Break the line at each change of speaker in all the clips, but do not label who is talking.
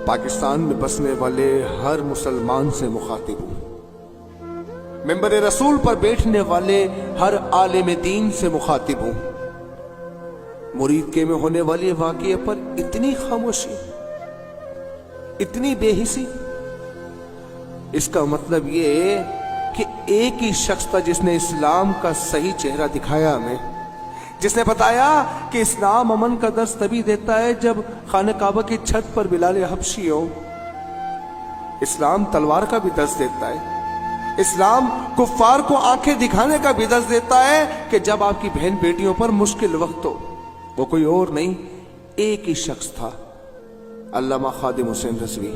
پاکستان میں بسنے والے ہر مسلمان سے مخاطب ہوں، منبر رسول پر بیٹھنے والے ہر عالم دین سے مخاطب ہوں۔ مرید کے میں ہونے والے واقعے پر اتنی خاموشی، اتنی بے حسی، اس کا مطلب یہ کہ ایک ہی شخص تھا جس نے اسلام کا صحیح چہرہ دکھایا ہمیں، جس نے بتایا کہ اسلام امن کا درس تبھی دیتا ہے جب خانہ کعبہ کی چھت پر بلال حبشی ہو۔ اسلام تلوار کا بھی درس دیتا ہے، اسلام کفار کو آنکھیں دکھانے کا بھی درس دیتا ہے کہ جب آپ کی بہن بیٹیوں پر مشکل وقت ہو۔ وہ کوئی اور نہیں، ایک ہی شخص تھا، علامہ خادم حسین رضوی۔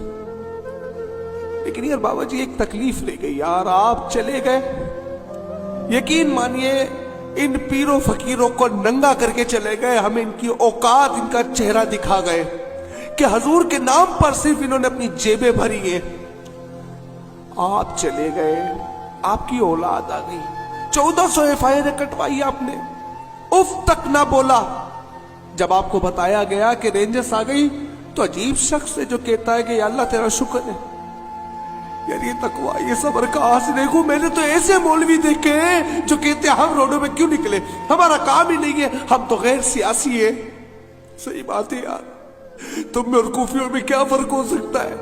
لیکن یار بابا جی ایک تکلیف لے گئی یار، آپ چلے گئے، یقین مانیے ان پیروں فقیروں کو ننگا کر کے چلے گئے، ہمیں ان کی اوقات، ان کا چہرہ دکھا گئے کہ حضور کے نام پر صرف انہوں نے اپنی جیبیں بھری ہیں۔ آپ چلے گئے، آپ کی اولاد آ گئی، 1400 FIR کٹوائی آپ نے، اف تک نہ بولا۔ جب آپ کو بتایا گیا کہ رینجرز آ گئی تو عجیب شخص ہے جو کہتا ہے کہ یا اللہ تیرا شکر ہے۔ یار یہ تقویٰ، یہ صبر کہاں سے دیکھوں؟ میں نے تو ایسے مولوی دیکھے ہیں جو کہتے ہیں ہم روڈوں میں کیوں نکلے، ہمارا کام ہی نہیں ہے، ہم تو غیر سیاسی ہیں۔ صحیح بات ہے یار، تم میں اور کوفیوں میں کیا فرق ہو سکتا ہے؟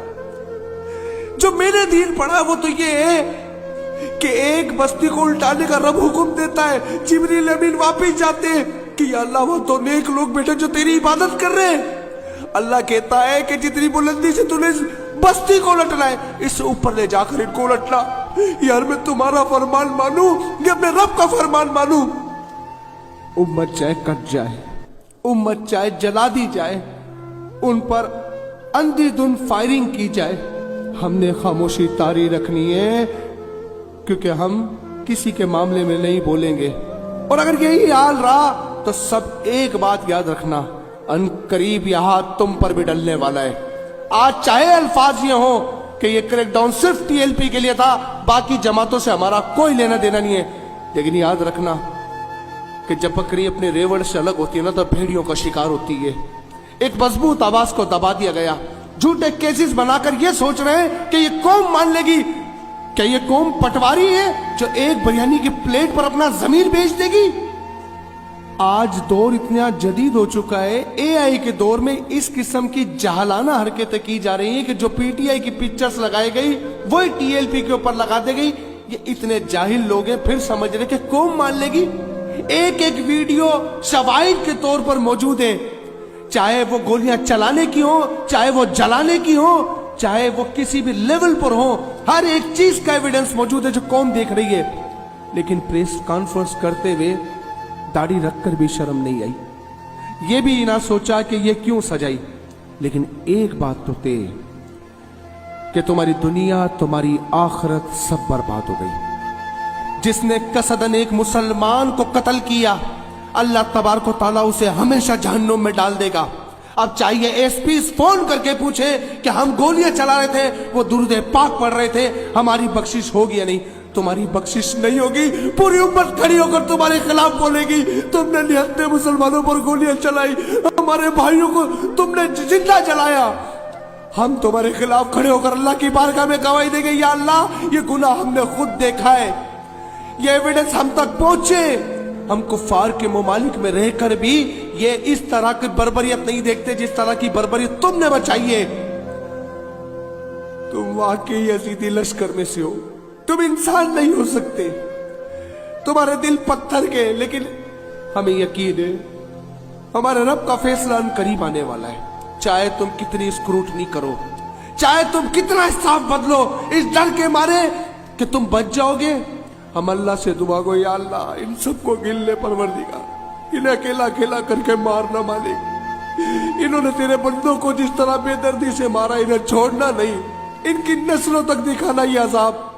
جو میں نے دین پڑھا وہ تو یہ ہے کہ ایک بستی کو الٹانے کا رب حکم دیتا ہے، جبریل امین واپس جاتے ہیں کہ یا اللہ وہ تو نیک لوگ بیٹھے جو تیری عبادت کر رہے ہیں۔ اللہ کہتا ہے کہ جتنی بلندی سے تُو نے بستی کو لٹنا ہے، اس سے اوپر لے جا کر ان کو لٹنا۔ یار میں تمہارا فرمان مانوں یا اپنے رب کا فرمان مانوں؟ امت چاہے کٹ جائے، امت چاہے جلا دی جائے، ان پر اندھی دھن فائرنگ کی جائے، ہم نے خاموشی طاری رکھنی ہے، کیونکہ ہم کسی کے معاملے میں نہیں بولیں گے۔ اور اگر یہی حال رہا تو سب ایک بات یاد رکھنا، ان قریب یہ ہاتھ تم پر بھی ڈلنے والا ہے۔ آج چاہے الفاظ یہ ہوں کہ یہ کریک ڈاؤن صرف TLP کے لیے تھا، باقی جماعتوں سے ہمارا کوئی لینا دینا نہیں ہے، لیکن یاد رکھنا کہ جب بکری اپنے ریوڑ سے الگ ہوتی ہے نا تو بھیڑیوں کا شکار ہوتی ہے۔ ایک مضبوط آواز کو دبا دیا گیا، جھوٹے کیسز بنا کر یہ سوچ رہے ہیں کہ یہ قوم مان لے گی۔ کیا یہ قوم پٹواری ہے جو ایک بریانی کی پلیٹ پر اپنا ضمیر بیچ دے گی؟ آج دور اتنا جدید ہو چکا ہے، AI کے دور میں اس قسم کی جہلانہ حرکتیں کی جا رہی ہیں کہ جو PTI کی پکچرز لگائی گئی وہی TLP کے اوپر لگا دے گئی۔ یہ اتنے جاہل لوگ ہیں پھر سمجھ رہے کہ قوم مان لے گی۔ ایک ایک ویڈیو شواہد کے طور پر موجود ہے، چاہے وہ گولیاں چلانے کی ہوں، چاہے وہ جلانے کی ہوں، چاہے وہ کسی بھی لیول پر ہوں، ہر ایک چیز کا ایویڈنس موجود ہے جو قوم دیکھ رہی ہے۔ لیکن پریس کانفرنس کرتے ہوئے داڑھی رکھ کر بھی شرم نہیں آئی، یہ بھی نہ سوچا کہ یہ کیوں سجائی۔ لیکن ایک بات تو طے کہ تمہاری دنیا، تمہاری آخرت سب برباد ہو گئی۔ جس نے قصدن ایک مسلمان کو قتل کیا، اللہ تبارک و تعالیٰ اسے ہمیشہ جہنم میں ڈال دے گا۔ اب چاہیے SP فون کر کے پوچھے کہ ہم گولیاں چلا رہے تھے، وہ درود پاک پڑھ رہے تھے، ہماری بخشش ہوگی یا نہیں؟ تمہاری بخشش نہیں ہوگی، پوری امت کھڑی ہو کر تمہارے خلاف بولے گی، تم نے نہتے مسلمانوں پر گولیاں چلائی، ہمارے بھائیوں کو تم نے زندہ جلایا۔ ہم تمہارے خلاف کھڑے ہو کر اللہ کی بارگاہ میں گواہی دیں گے، یا اللہ یہ گناہ ہم نے خود دیکھا ہے، یہ ایویڈنس ہم تک پہنچے۔ ہم کفار کے ممالک میں رہ کر بھی یہ اس طرح کی بربریت نہیں دیکھتے جس طرح کی بربریت تم نے بچائی ہے۔ تم واقعی یزیدی لشکر میں سے ہو، تم انسان نہیں ہو سکتے، تمہارے دل پتھر کے، لیکن ہمیں یقین ہے ہمارے رب کا فیصلہ ان قریب آنے والا ہے۔ چاہے تم کتنی اسکروٹنی کرو، چاہے تم کتنا حساب بدلو، اس ڈر کے مارے کہ تم بچ جاؤ گے، ہم اللہ سے دعا گو، یا اللہ ان سب کو گن لے پروردگار، انہیں اکیلا اکیلا کر کے مارنا مالک، انہوں نے تیرے بندوں کو جس طرح بے دردی سے مارا انہیں چھوڑنا نہیں، ان کی نسلوں تک دکھانا یہ عذاب۔